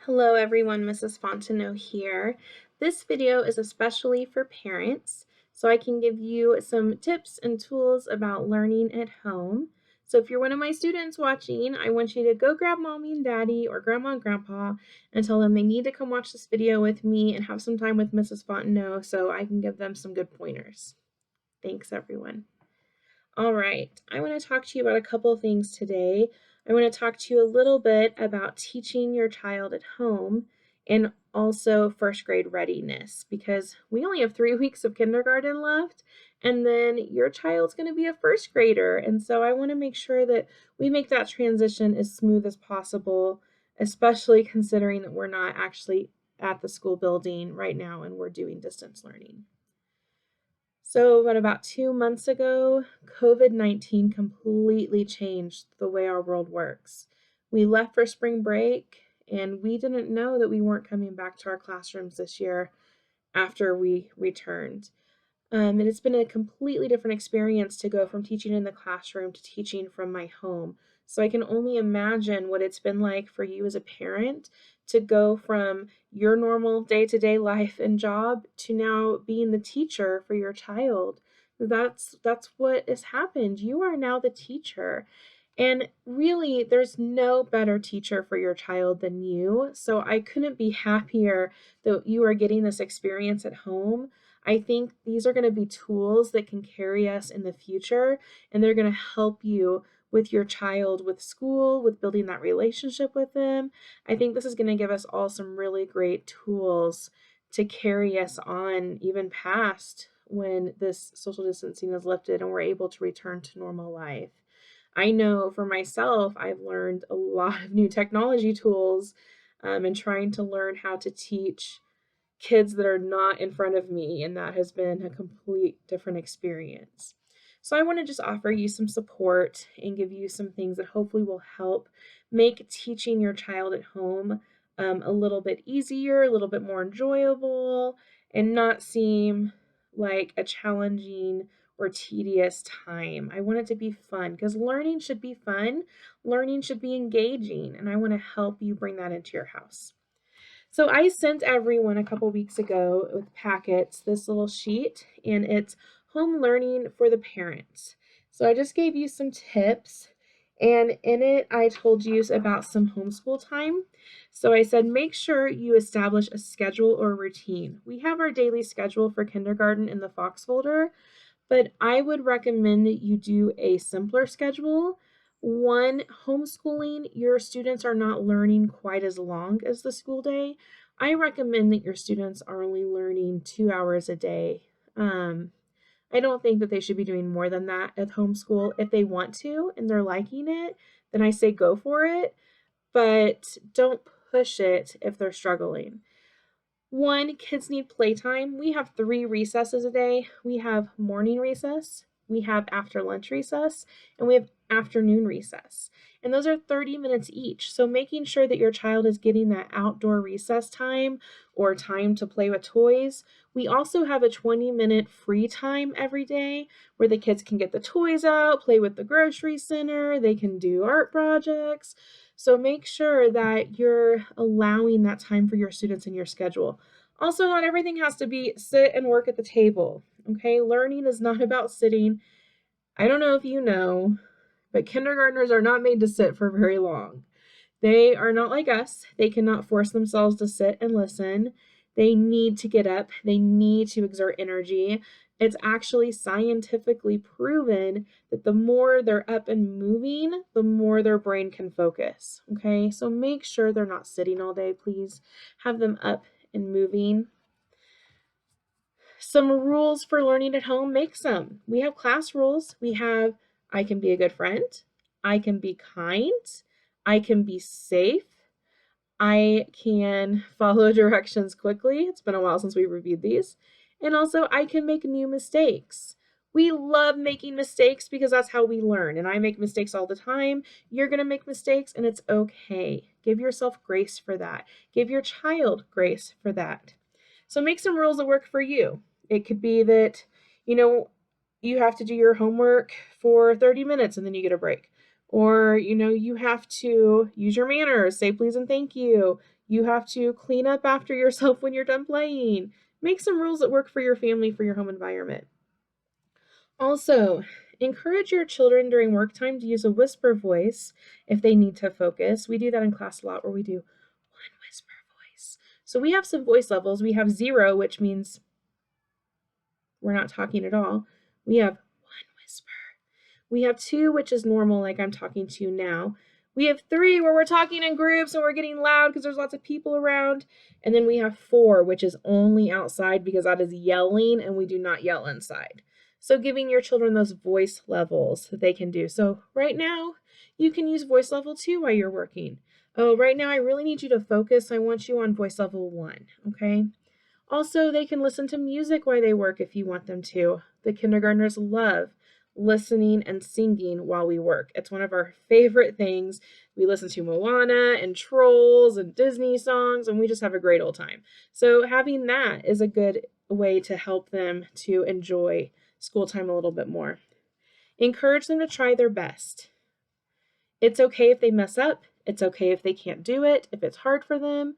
Hello everyone, Mrs. Fontenot here. This video is especially for parents, so I can give you some tips and tools about learning at home. So if you're one of my students watching, I want you to go grab mommy and daddy or grandma and grandpa and tell them they need to come watch this video with me and have some time with Mrs. Fontenot so I can give them some good pointers. Thanks everyone. All right, I want to talk to you about a couple of things today. I want to talk to you a little bit about teaching your child at home and also first grade readiness because we only have 3 weeks of kindergarten left and then your child's going to be a first grader. And so I want to make sure that we make that transition as smooth as possible, especially considering that we're not actually at the school building right now and we're doing distance learning. So about 2 months ago, COVID-19 completely changed the way our world works. We left for spring break, and we didn't know that we weren't coming back to our classrooms this year after we returned. And it's been a completely different experience to go from teaching in the classroom to teaching from my home. So I can only imagine what it's been like for you as a parent to go from your normal day-to-day life and job to now being the teacher for your child. That's what has happened. You are now the teacher. And really, there's no better teacher for your child than you. So I couldn't be happier that you are getting this experience at home. I think these are going to be tools that can carry us in the future, and they're going to help you with your child, with school, with building that relationship with them. I think this is going to give us all some really great tools to carry us on even past when this social distancing is lifted and we're able to return to normal life. I know for myself, I've learned a lot of new technology tools and trying to learn how to teach kids that are not in front of me, and that has been a complete different experience. So I want to just offer you some support and give you some things that hopefully will help make teaching your child at home a little bit easier, a little bit more enjoyable, and not seem like a challenging or tedious time. I want it to be fun because learning should be fun, learning should be engaging, and I want to help you bring that into your house. So I sent everyone a couple weeks ago with packets this little sheet, and it's home learning for the parents. So I just gave you some tips, and in it I told you about some homeschool time. So I said make sure you establish a schedule or routine. We have our daily schedule for kindergarten in the Fox folder, but I would recommend that you do a simpler schedule. One, homeschooling, your students are not learning quite as long as the school day. I recommend that your students are only learning 2 hours a day. I don't think that they should be doing more than that at homeschool. If they want to and they're liking it, then I say go for it, but don't push it if they're struggling. One, kids need playtime. We have 3 recesses a day. We have morning recess, we have after lunch recess, and we have afternoon recess. And those are 30 minutes each. So making sure that your child is getting that outdoor recess time or time to play with toys. We also have a 20-minute free time every day where the kids can get the toys out, play with the grocery center, they can do art projects. So make sure that you're allowing that time for your students in your schedule. Also, not everything has to be sit and work at the table. Okay, learning is not about sitting. I don't know if you know, but kindergartners are not made to sit for very long. They are not like us. They cannot force themselves to sit and listen. They need to get up. They need to exert energy. It's actually scientifically proven that the more they're up and moving, the more their brain can focus. Okay, so make sure they're not sitting all day, please. Have them up and moving. Some rules for learning at home, make some. We have class rules. We have I can be a good friend, I can be kind, I can be safe, I can follow directions quickly. It's been a while since we reviewed these. And also, I can make new mistakes. We love making mistakes because that's how we learn. And I make mistakes all the time. You're going to make mistakes, and it's okay. Give yourself grace for that. Give your child grace for that. So make some rules that work for you. It could be that, you have to do your homework for 30 minutes and then you get a break. Or, you have to use your manners, say please and thank you. You have to clean up after yourself when you're done playing. Make some rules that work for your family, for your home environment. Also, encourage your children during work time to use a whisper voice if they need to focus. We do that in class a lot where we do one whisper voice. So we have some voice levels. We have 0, which means we're not talking at all. We have 1 whisper. We have 2, which is normal, like I'm talking to you now. We have 3, where we're talking in groups and we're getting loud because there's lots of people around. And then we have 4, which is only outside because that is yelling and we do not yell inside. So giving your children those voice levels that they can do. So right now, you can use voice level 2 while you're working. Oh, right now I really need you to focus. I want you on voice level 1, okay? Also, they can listen to music while they work if you want them to. The kindergartners love listening and singing while we work. It's one of our favorite things. We listen to Moana and Trolls and Disney songs, and we just have a great old time. So having that is a good way to help them to enjoy school time a little bit more. Encourage them to try their best. It's okay if they mess up. It's okay if they can't do it, if it's hard for them.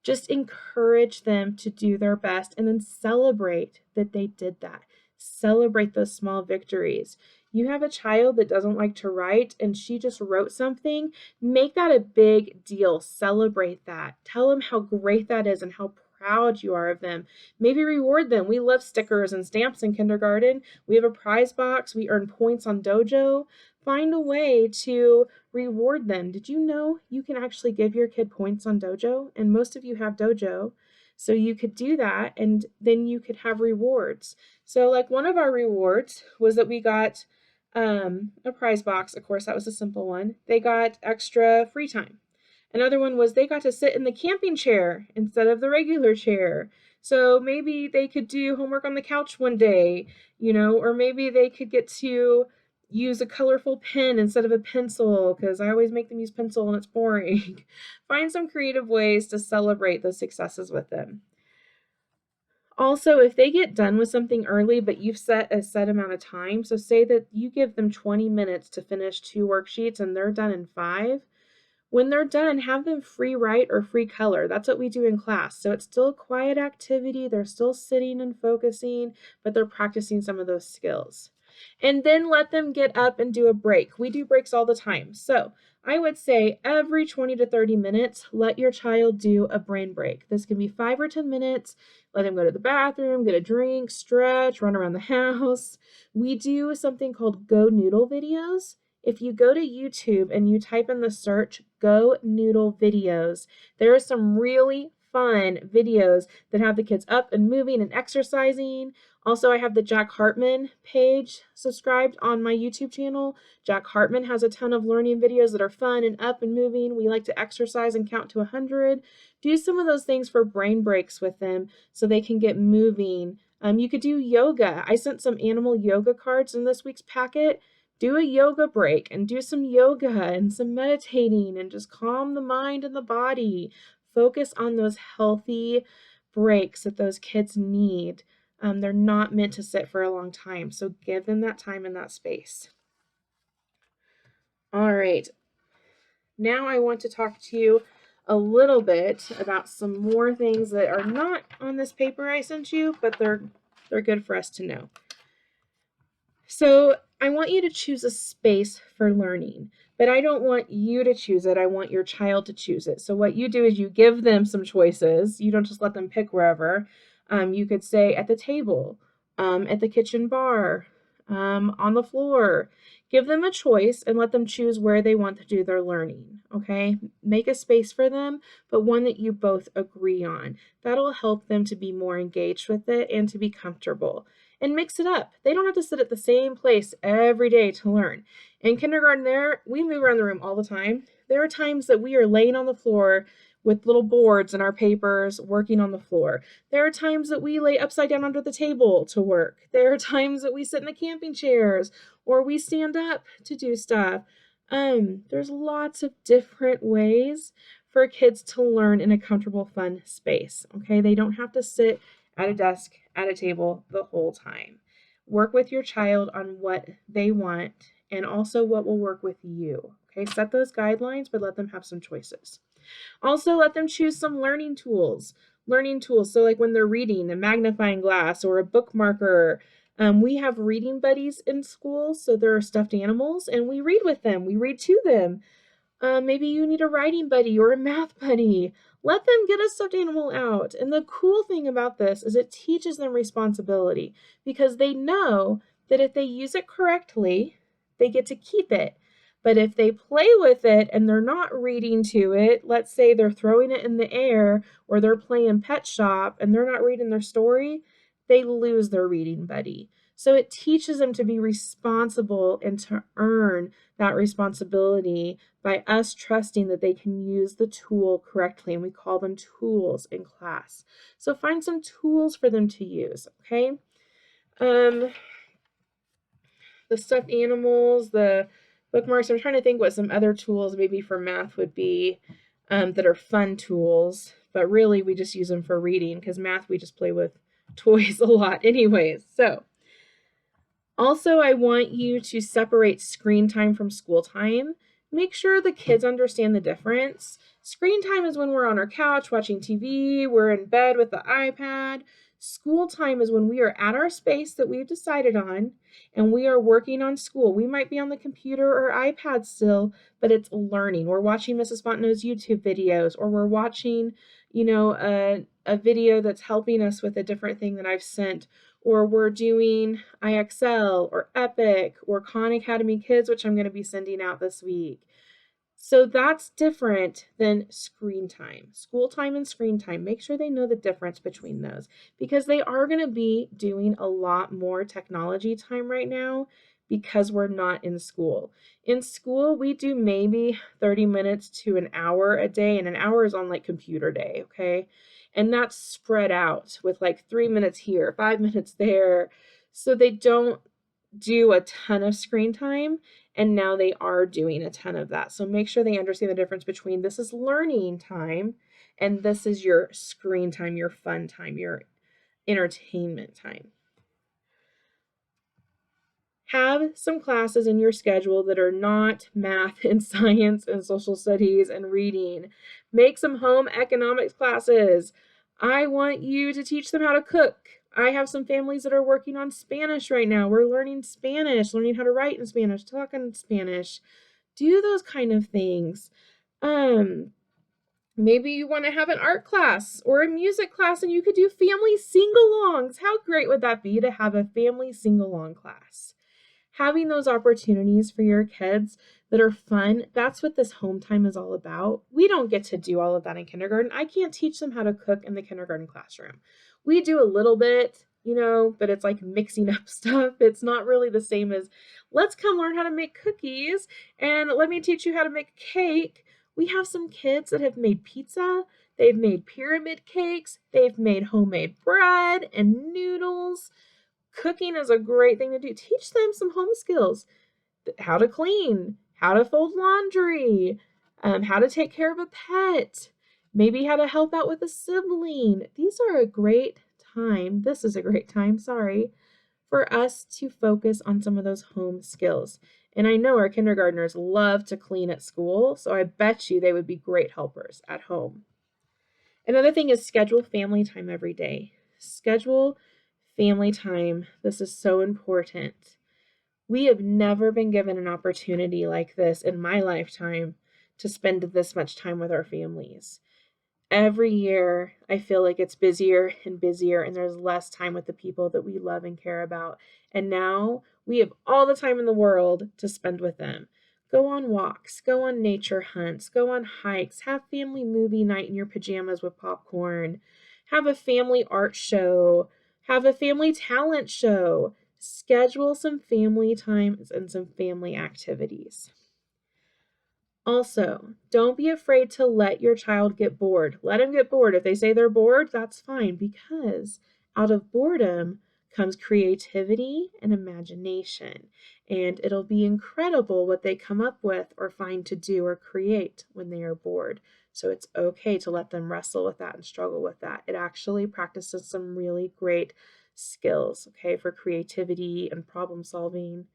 Just encourage them to do their best and then celebrate that they did that. Celebrate those small victories. You have a child that doesn't like to write and she just wrote something, make that a big deal. Celebrate that. Tell them how great that is and how proud you are of them. Maybe reward them. We love stickers and stamps in kindergarten. We have a prize box. We earn points on Dojo. Find a way to reward them. Did you know you can actually give your kid points on Dojo? And most of you have Dojo. So you could do that and then you could have rewards. So like one of our rewards was that we got a prize box. Of course, that was a simple one. They got extra free time. Another one was they got to sit in the camping chair instead of the regular chair. So maybe they could do homework on the couch one day, or maybe they could get to use a colorful pen instead of a pencil, because I always make them use pencil and it's boring. Find some creative ways to celebrate those successes with them. Also, if they get done with something early, but you've set a set amount of time, so say that you give them 20 minutes to finish 2 worksheets and they're done in 5, when they're done, have them free write or free color. That's what we do in class. So it's still a quiet activity. They're still sitting and focusing, but they're practicing some of those skills. And then let them get up and do a break. We do breaks all the time. So I would say every 20 to 30 minutes, let your child do a brain break. This can be 5 or 10 minutes. Let them go to the bathroom, get a drink, stretch, run around the house. We do something called Go Noodle videos. If you go to YouTube and you type in the search Go Noodle videos, there are some really fun videos that have the kids up and moving and exercising. Also, I have the Jack Hartman page subscribed on my YouTube channel. Jack Hartman has a ton of learning videos that are fun and up and moving. We like to exercise and count to 100. Do some of those things for brain breaks with them so they can get moving. You could do yoga. I sent some animal yoga cards in this week's packet. Do a yoga break and do some yoga and some meditating and just calm the mind and the body. Focus on those healthy breaks that those kids need. They're not meant to sit for a long time, so give them that time and that space. All right. Now I want to talk to you a little bit about some more things that are not on this paper I sent you, but they're good for us to know. So I want you to choose a space for learning, but I don't want you to choose it. I want your child to choose it. So what you do is you give them some choices. You don't just let them pick wherever. You could say at the table, at the kitchen bar, on the floor. Give them a choice and let them choose where they want to do their learning, okay? Make a space for them, but one that you both agree on. That'll help them to be more engaged with it and to be comfortable. And mix it up. They don't have to sit at the same place every day to learn. In kindergarten, we move around the room all the time. There are times that we are laying on the floor with little boards and our papers working on the floor. There are times that we lay upside down under the table to work. There are times that we sit in the camping chairs or we stand up to do stuff. There's lots of different ways for kids to learn in a comfortable, fun space. Okay, they don't have to sit at a desk, at a table the whole time. Work with your child on what they want and also what will work with you. Okay, set those guidelines, but let them have some choices. Also, let them choose some learning tools. Learning tools. So, like when they're reading, a magnifying glass or a bookmarker. We have reading buddies in school. So there are stuffed animals, and we read with them. We read to them. Maybe you need a writing buddy or a math buddy. Let them get a stuffed animal out. And the cool thing about this is it teaches them responsibility because they know that if they use it correctly, they get to keep it. But if they play with it and they're not reading to it, let's say they're throwing it in the air or they're playing pet shop and they're not reading their story, they lose their reading buddy. So it teaches them to be responsible and to earn that responsibility by us trusting that they can use the tool correctly, and we call them tools in class. So find some tools for them to use, okay? The stuffed animals, the bookmarks. I'm trying to think what some other tools maybe for math would be that are fun tools, but really we just use them for reading because math we just play with toys a lot anyways. So also, I want you to separate screen time from school time. Make sure the kids understand the difference. Screen time is when we're on our couch watching TV, we're in bed with the iPad. School time is when we are at our space that we've decided on and we are working on school. We might be on the computer or iPad still, but it's learning. We're watching Mrs. Fontenot's YouTube videos, or we're watching, a video that's helping us with a different thing that I've sent, or we're doing IXL or EPIC or Khan Academy Kids, which I'm going to be sending out this week. So that's different than screen time. School time and screen time. Make sure they know the difference between those because they are going to be doing a lot more technology time right now because we're not in school. In school, we do maybe 30 minutes to an hour a day, and an hour is on like computer day, okay? And that's spread out with like 3 minutes here, 5 minutes there. So they don't do a ton of screen time, and now they are doing a ton of that. So make sure they understand the difference between this is learning time and this is your screen time, your fun time, your entertainment time. Have some classes in your schedule that are not math and science and social studies and reading. Make some home economics classes. I want you to teach them how to cook. I have some families that are working on Spanish right now. We're learning Spanish, learning how to write in Spanish, talk in Spanish. Do those kind of things. Maybe you want to have an art class or a music class and you could do family sing-alongs. How great would that be to have a family sing-along class? Having those opportunities for your kids that are fun, that's what this home time is all about. We don't get to do all of that in kindergarten. I can't teach them how to cook in the kindergarten classroom. We do a little bit, but it's like mixing up stuff. It's not really the same as let's come learn how to make cookies and let me teach you how to make a cake. We have some kids that have made pizza. They've made pyramid cakes. They've made homemade bread and noodles. Cooking is a great thing to do. Teach them some home skills, how to clean, how to fold laundry, how to take care of a pet, maybe how to help out with a sibling. These are a great time. This is a great time, sorry, for us to focus on some of those home skills. And I know our kindergartners love to clean at school, so I bet you they would be great helpers at home. Another thing is schedule family time every day. Schedule family time. This is so important. We have never been given an opportunity like this in my lifetime to spend this much time with our families. Every year, I feel like it's busier and busier, and there's less time with the people that we love and care about. And now we have all the time in the world to spend with them. Go on walks, go on nature hunts, go on hikes, have family movie night in your pajamas with popcorn, have a family art show, have a family talent show. Schedule some family times and some family activities. Also, don't be afraid to let your child get bored. Let them get bored. If they say they're bored, that's fine because out of boredom comes creativity and imagination. And it'll be incredible what they come up with or find to do or create when they are bored. So it's okay to let them wrestle with that and struggle with that. It actually practices some really great skills, okay, for creativity and problem solving.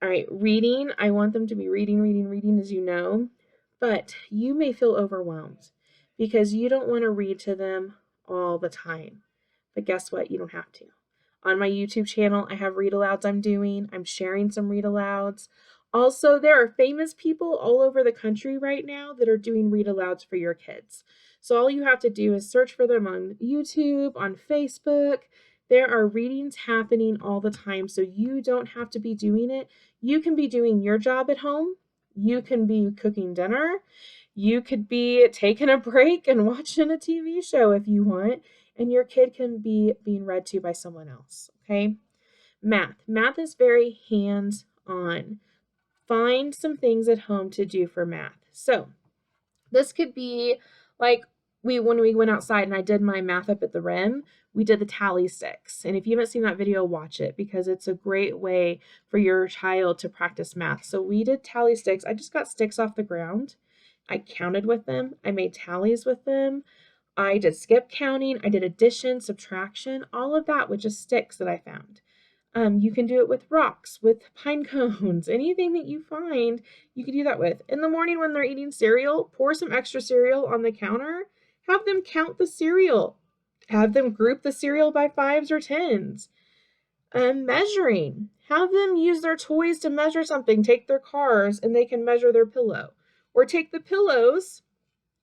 All right, reading. I want them to be reading, as you know. But you may feel overwhelmed because you don't want to read to them all the time. But guess what? You don't have to. On my YouTube channel, I have read alouds I'm doing. I'm sharing some read alouds. Also, there are famous people all over the country right now that are doing read alouds for your kids. So all you have to do is search for them on YouTube, on Facebook. There are readings happening all the time, so you don't have to be doing it. You can be doing your job at home. You can be cooking dinner. You could be taking a break and watching a TV show if you want, and your kid can be being read to by someone else, okay? Math. Math is very hands-on. Find some things at home to do for math. So this could be like when we went outside and I did my math up at the rim, we did the tally sticks. And if you haven't seen that video, watch it because it's a great way for your child to practice math. So we did tally sticks. I just got sticks off the ground. I counted with them. I made tallies with them. I did skip counting. I did addition, subtraction, all of that with just sticks that I found. You can do it with rocks, with pine cones, anything that you find, you can do that with. In the morning when they're eating cereal, pour some extra cereal on the counter. Have them count the cereal. Have them group the cereal by 5s or 10s. Measuring. Have them use their toys to measure something. Take their cars and they can measure their pillow. Or take the pillows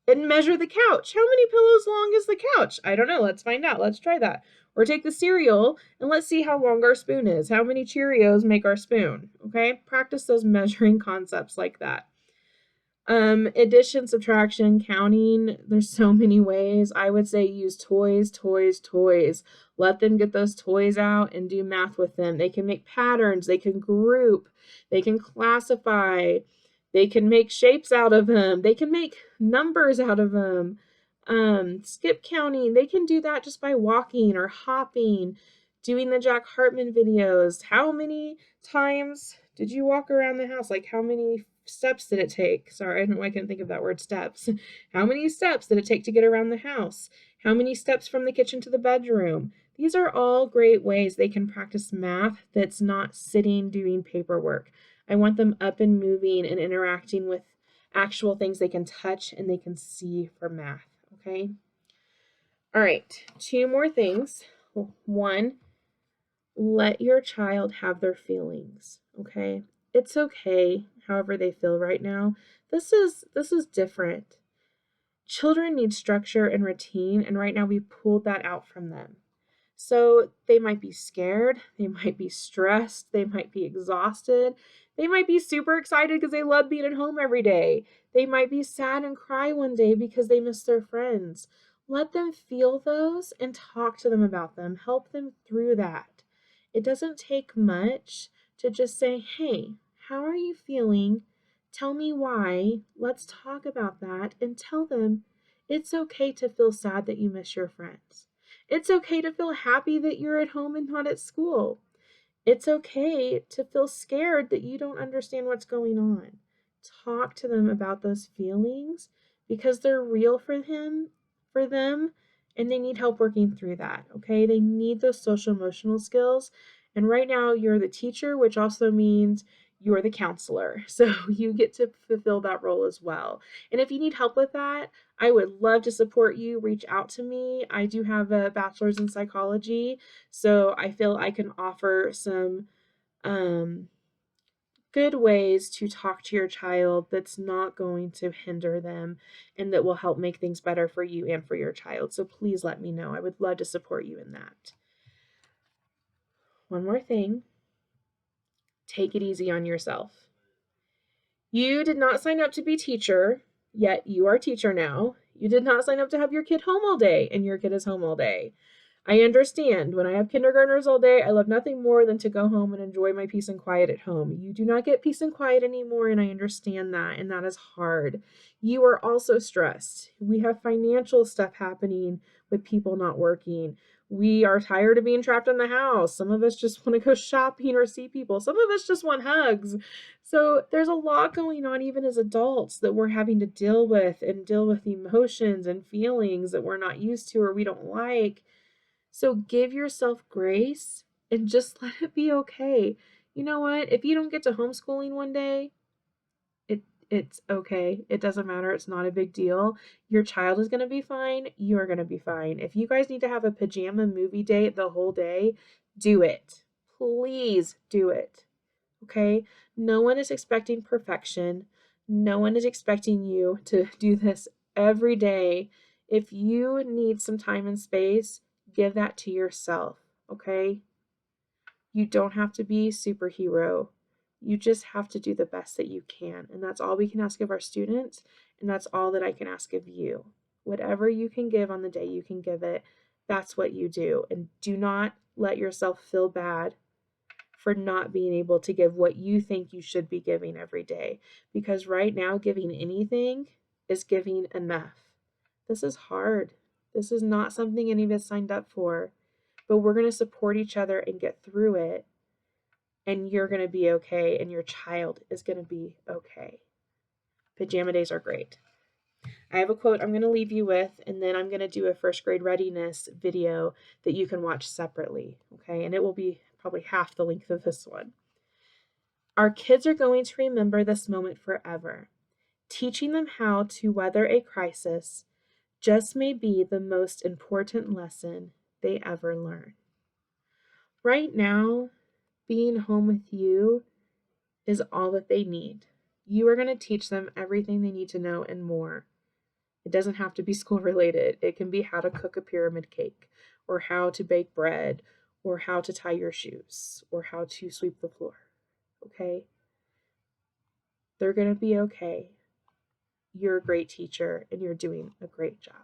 and measure the couch. How many pillows long is the couch? I don't know. Let's find out. Let's try that. Or take the cereal and let's see how long our spoon is. How many Cheerios make our spoon? Okay? Practice those measuring concepts like that. Addition, subtraction, counting. There's so many ways. I would say use toys, toys, toys. Let them get those toys out and do math with them. They can make patterns. They can group. They can classify. They can make shapes out of them. They can make numbers out of them. Skip counting. They can do that just by walking or hopping, doing the Jack Hartman videos. How many times did you walk around the house? Like how many steps did it take? Sorry, I don't know why I couldn't think of that word, steps. How many steps did it take to get around the house? How many steps from the kitchen to the bedroom? These are all great ways they can practice math that's not sitting doing paperwork. I want them up and moving and interacting with actual things they can touch and they can see for math, okay? All right, 2 more things. 1, let your child have their feelings, okay? It's okay however they feel right now. This is different. Children need structure and routine, and right now we pulled that out from them. So they might be scared, they might be stressed, they might be exhausted, they might be super excited because they love being at home every day. They might be sad and cry one day because they miss their friends. Let them feel those and talk to them about them. Help them through that. It doesn't take much to just say, hey, how are you feeling? Tell me why. Let's talk about that and tell them it's okay to feel sad that you miss your friends. It's okay to feel happy that you're at home and not at school. It's okay to feel scared that you don't understand what's going on. Talk to them about those feelings because they're real for them, and they need help working through that, okay? They need those social emotional skills. And right now you're the teacher, which also means you're the counselor. So you get to fulfill that role as well. And if you need help with that, I would love to support you. Reach out to me. I do have a bachelor's in psychology, so I feel I can offer some good ways to talk to your child that's not going to hinder them and that will help make things better for you and for your child. So please let me know. I would love to support you in that. One more thing. Take it easy on yourself. You did not sign up to be teacher, yet you are teacher now. You did not sign up to have your kid home all day, and your kid is home all day. I understand. When I have kindergartners all day, I love nothing more than to go home and enjoy my peace and quiet at home. You do not get peace and quiet anymore, and I understand that, and that is hard. You are also stressed. We have financial stuff happening with people not working. We are tired of being trapped in the house. Some of us just want to go shopping or see people. Some of us just want hugs. So there's a lot going on even as adults that we're having to deal with emotions and feelings that we're not used to or we don't like. So give yourself grace and just let it be okay. You know what? If you don't get to homeschooling one day, It's okay. It doesn't matter. It's not a big deal. Your child is going to be fine. You're going to be fine. If you guys need to have a pajama movie date the whole day, do it. Please do it. Okay? No one is expecting perfection. No one is expecting you to do this every day. If you need some time and space, give that to yourself. Okay? You don't have to be a superhero. You just have to do the best that you can. And that's all we can ask of our students. And that's all that I can ask of you. Whatever you can give on the day you can give it, that's what you do. And do not let yourself feel bad for not being able to give what you think you should be giving every day. Because right now, giving anything is giving enough. This is hard. This is not something any of us signed up for. But we're going to support each other and get through it. And you're going to be okay. And your child is going to be okay. Pajama days are great. I have a quote I'm going to leave you with, and then I'm going to do a first grade readiness video that you can watch separately. Okay. And it will be probably half the length of this one. Our kids are going to remember this moment forever. Teaching them how to weather a crisis just may be the most important lesson they ever learn. Right now, being home with you is all that they need. You are going to teach them everything they need to know and more. It doesn't have to be school related. It can be how to cook a pyramid cake, or how to bake bread, or how to tie your shoes, or how to sweep the floor. Okay? They're going to be okay. You're a great teacher and you're doing a great job.